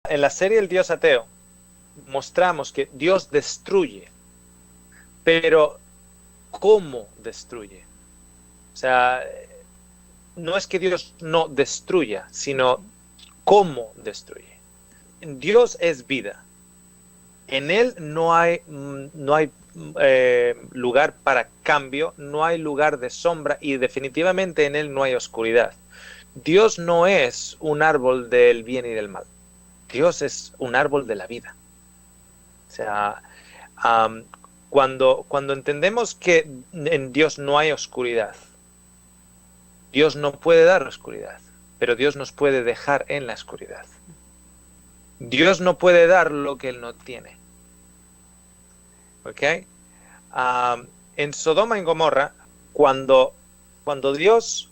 En la serie El Dios Ateo mostramos que Dios destruye, pero ¿cómo destruye? O sea, no es que Dios no destruya, sino cómo destruye. Dios es vida. En Él no hay lugar para cambio, no hay lugar de sombra y definitivamente en Él no hay oscuridad. Dios no es un árbol del bien y del mal. Dios es un árbol de la vida. O sea, um, cuando entendemos que en Dios no hay oscuridad, Dios no puede dar oscuridad, pero Dios nos puede dejar en la oscuridad. Dios no puede dar lo que Él no tiene. ¿Ok? En Sodoma y Gomorra, cuando Dios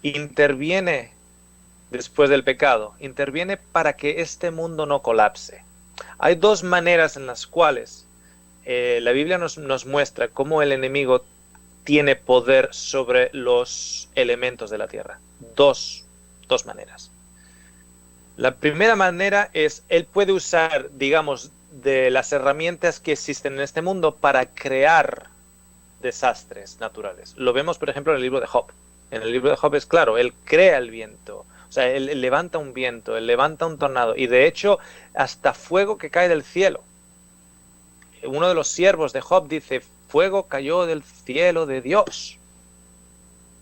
interviene después del pecado, interviene para que este mundo no colapse. Hay dos maneras en las cuales la Biblia nos muestra cómo el enemigo tiene poder sobre los elementos de la tierra. Dos maneras. La primera manera es, él puede usar, digamos, de las herramientas que existen en este mundo para crear desastres naturales. Lo vemos, por ejemplo, en el libro de Job. En el libro de Job es claro, él crea el viento. O sea, él levanta un viento, él levanta un tornado. Y de hecho, hasta fuego que cae del cielo. Uno de los siervos de Job dice, fuego cayó del cielo de Dios.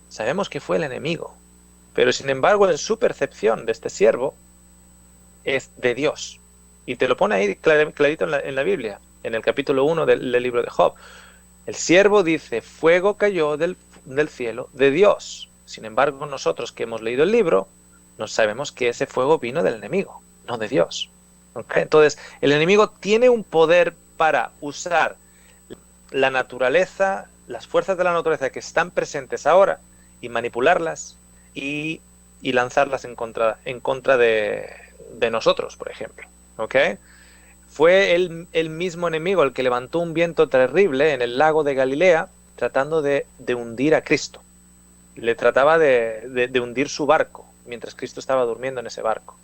Sabemos que fue el enemigo. Pero sin embargo, en su percepción de este siervo, es de Dios. Y te lo pone ahí clarito en la Biblia, en el capítulo 1 del libro de Job. El siervo dice, fuego cayó del cielo de Dios. Sin embargo, nosotros que hemos leído el libro, no sabemos que ese fuego vino del enemigo, no de Dios. ¿Okay? Entonces, el enemigo tiene un poder para usar la naturaleza, las fuerzas de la naturaleza que están presentes ahora, y manipularlas y lanzarlas en contra de nosotros, por ejemplo. ¿Ok? Fue el mismo enemigo el que levantó un viento terrible en el lago de Galilea tratando de hundir a Cristo. Le trataba de hundir su barco mientras Cristo estaba durmiendo en ese barco.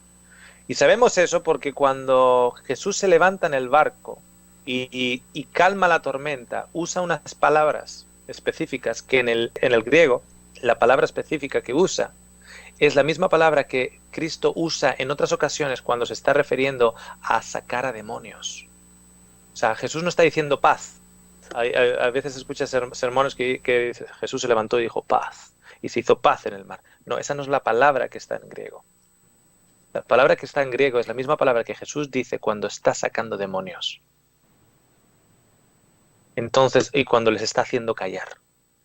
Y sabemos eso porque cuando Jesús se levanta en el barco y calma la tormenta, usa unas palabras específicas que en el griego, la palabra específica que usa es la misma palabra que Cristo usa en otras ocasiones cuando se está refiriendo a sacar a demonios. O sea, Jesús no está diciendo paz. A veces escuchas sermones que Jesús se levantó y dijo paz, y se hizo paz en el mar. No, esa no es la palabra que está en griego. La palabra que está en griego es la misma palabra que Jesús dice cuando está sacando demonios. Entonces, y cuando les está haciendo callar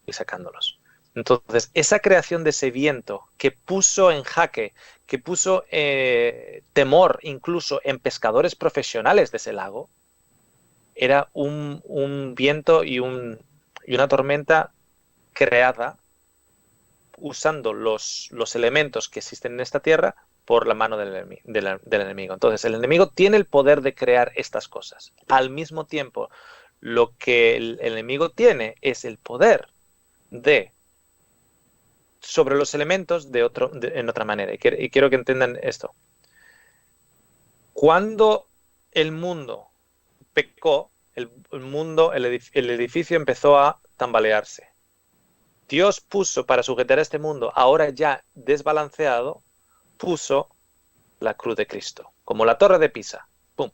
y sacándolos. Entonces, esa creación de ese viento que puso en jaque, que puso temor incluso en pescadores profesionales de ese lago, era un viento y una tormenta creada usando los elementos que existen en esta tierra por la mano del enemigo. Entonces, el enemigo tiene el poder de crear estas cosas. Al mismo tiempo, lo que el enemigo tiene es el poder de sobre los elementos en otra manera. Y quiero que entiendan esto. Cuando el mundo pecó, el edificio empezó a tambalearse. Dios puso para sujetar a este mundo, ahora ya desbalanceado, puso la cruz de Cristo, como la torre de Pisa. ¡Pum!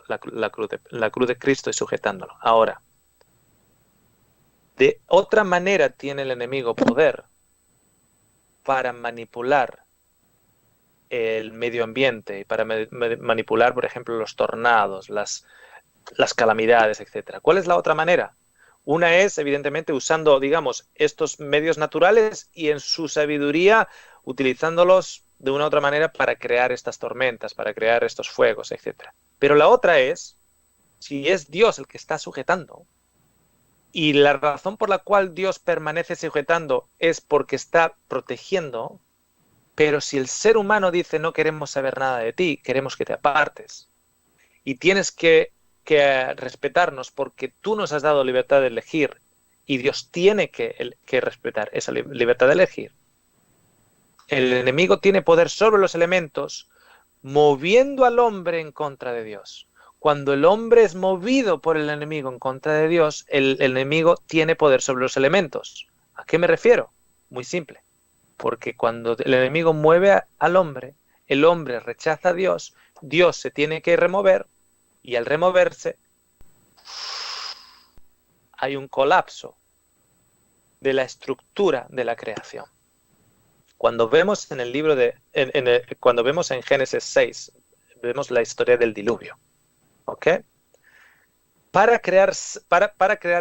La cruz de Cristo y sujetándolo. Ahora, de otra manera tiene el enemigo poder para manipular el medio ambiente y para manipular, por ejemplo, los tornados, las calamidades, etc. ¿Cuál es la otra manera? Una es, evidentemente, usando, digamos, estos medios naturales y en su sabiduría utilizándolos de una u otra manera para crear estas tormentas, para crear estos fuegos, etc. Pero la otra es, si es Dios el que está sujetando, y la razón por la cual Dios permanece sujetando es porque está protegiendo, pero si el ser humano dice no queremos saber nada de ti, queremos que te apartes, y tienes que respetarnos porque tú nos has dado libertad de elegir y Dios tiene que respetar esa libertad de elegir. El enemigo tiene poder sobre los elementos moviendo al hombre en contra de Dios. Cuando el hombre es movido por el enemigo en contra de Dios, el enemigo tiene poder sobre los elementos. ¿A qué me refiero? Muy simple. Porque cuando el enemigo mueve al hombre, el hombre rechaza a Dios, Dios se tiene que remover y al removerse hay un colapso de la estructura de la creación. Cuando vemos en el libro cuando vemos en Génesis 6, vemos la historia del diluvio. ¿Ok? Para crear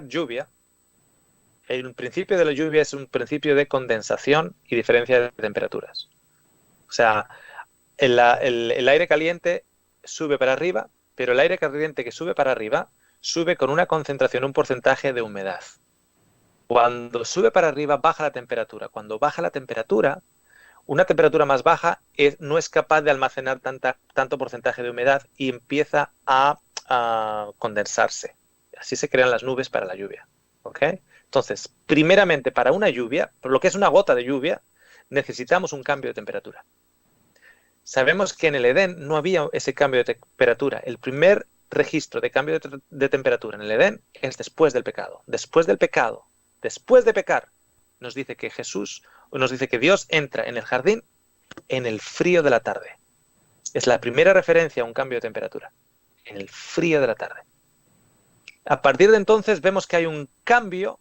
lluvia, el principio de la lluvia es un principio de condensación y diferencia de temperaturas. O sea, el aire caliente sube para arriba, pero el aire caliente que sube para arriba sube con una concentración, un porcentaje de humedad. Cuando sube para arriba, baja la temperatura. Cuando baja la temperatura, una temperatura más baja no es capaz de almacenar tanto porcentaje de humedad y empieza a condensarse. Así se crean las nubes para la lluvia. ¿Ok? Entonces, primeramente, para una lluvia, por lo que es una gota de lluvia, necesitamos un cambio de temperatura. Sabemos que en el Edén no había ese cambio de temperatura. El primer registro de cambio de temperatura en el Edén es después del pecado. Después del pecado, después de pecar, nos dice que Dios entra en el jardín en el frío de la tarde. Es la primera referencia a un cambio de temperatura, en el frío de la tarde. A partir de entonces vemos que hay un cambio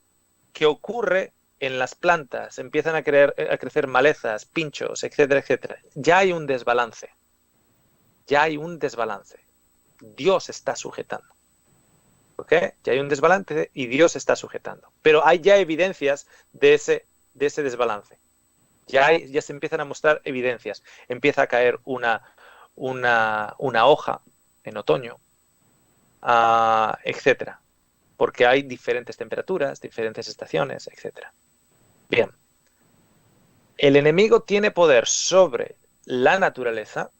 que ocurre en las plantas, empiezan a crecer malezas, pinchos, etcétera, etcétera. Ya hay un desbalance. Ya hay un desbalance. Dios está sujetando. ¿Ok? Ya hay un desbalance y Dios está sujetando. Pero hay ya evidencias de ese desbalance. Ya se empiezan a mostrar evidencias. Empieza a caer una hoja en otoño, etcétera. Porque hay diferentes temperaturas, diferentes estaciones, etcétera. Bien. El enemigo tiene poder sobre la naturaleza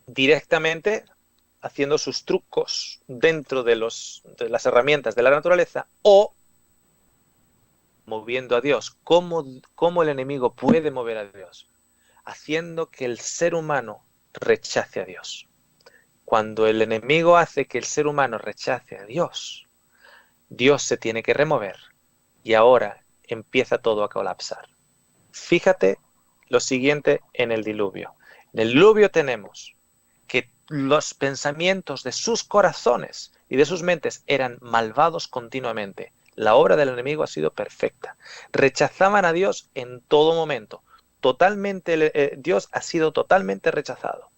directamente haciendo sus trucos dentro de las herramientas de la naturaleza o moviendo a Dios. ¿Cómo el enemigo puede mover a Dios? Haciendo que el ser humano rechace a Dios. Cuando el enemigo hace que el ser humano rechace a Dios, Dios se tiene que remover y ahora empieza todo a colapsar. Fíjate lo siguiente en el diluvio. En el diluvio tenemos que los pensamientos de sus corazones y de sus mentes eran malvados continuamente. La obra del enemigo ha sido perfecta. Rechazaban a Dios en todo momento. Dios ha sido totalmente rechazado.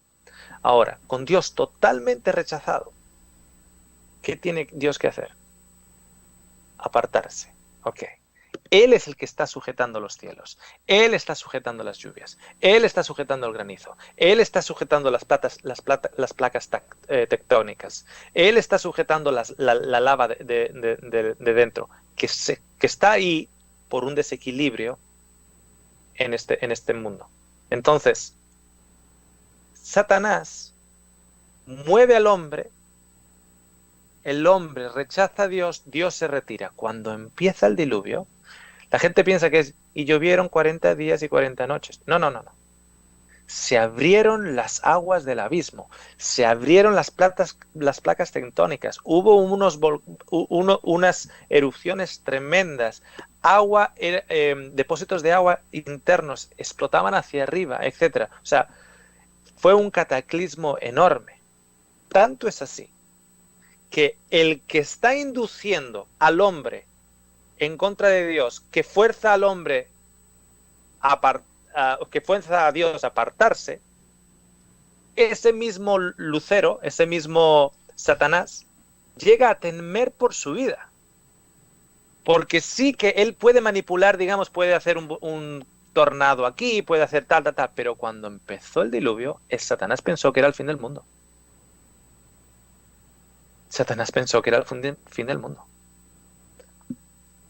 Ahora, con Dios totalmente rechazado, ¿qué tiene Dios que hacer? Apartarse. Ok. Él es el que está sujetando los cielos. Él está sujetando las lluvias. Él está sujetando el granizo. Él está sujetando las placas tectónicas. Él está sujetando la lava de dentro, que está ahí por un desequilibrio en este mundo. Entonces, Satanás mueve al hombre, el hombre rechaza a Dios, Dios se retira. Cuando empieza el diluvio, la gente piensa que y llovieron 40 días y 40 noches. No. Se abrieron las aguas del abismo, se abrieron las placas tectónicas, hubo unas erupciones tremendas, depósitos de agua internos explotaban hacia arriba, etc. O sea, fue un cataclismo enorme. Tanto es así que el que está induciendo al hombre en contra de Dios, que fuerza al hombre que fuerza a Dios a apartarse, ese mismo Lucero, ese mismo Satanás, llega a temer por su vida. Porque sí que él puede manipular, digamos, puede hacer un tornado aquí, puede hacer tal, pero cuando empezó el diluvio, Satanás pensó que era el fin del mundo. Satanás pensó que era el fin del mundo.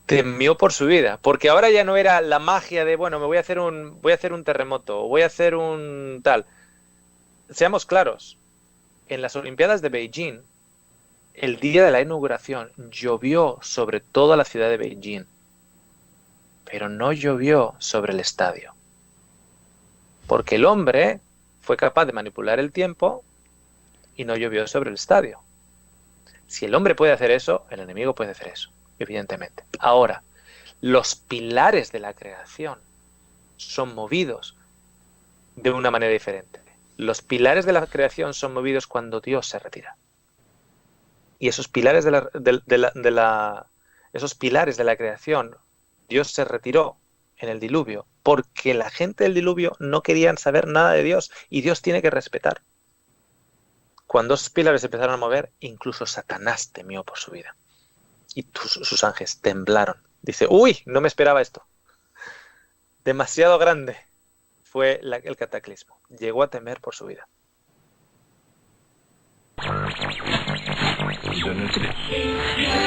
Temió por su vida, porque ahora ya no era la magia de, bueno, voy a hacer un terremoto, voy a hacer un tal. Seamos claros, en las Olimpiadas de Beijing, el día de la inauguración, llovió sobre toda la ciudad de Beijing, pero no llovió sobre el estadio. Porque el hombre fue capaz de manipular el tiempo y no llovió sobre el estadio. Si el hombre puede hacer eso, el enemigo puede hacer eso, evidentemente. Ahora, los pilares de la creación son movidos de una manera diferente. Los pilares de la creación son movidos cuando Dios se retira. Y esos pilares esos pilares de la creación, Dios se retiró en el diluvio porque la gente del diluvio no querían saber nada de Dios y Dios tiene que respetar. Cuando esos pilares se empezaron a mover, incluso Satanás temió por su vida. Y sus ángeles temblaron. Dice, uy, no me esperaba esto. Demasiado grande fue el cataclismo. Llegó a temer por su vida. Indonesia.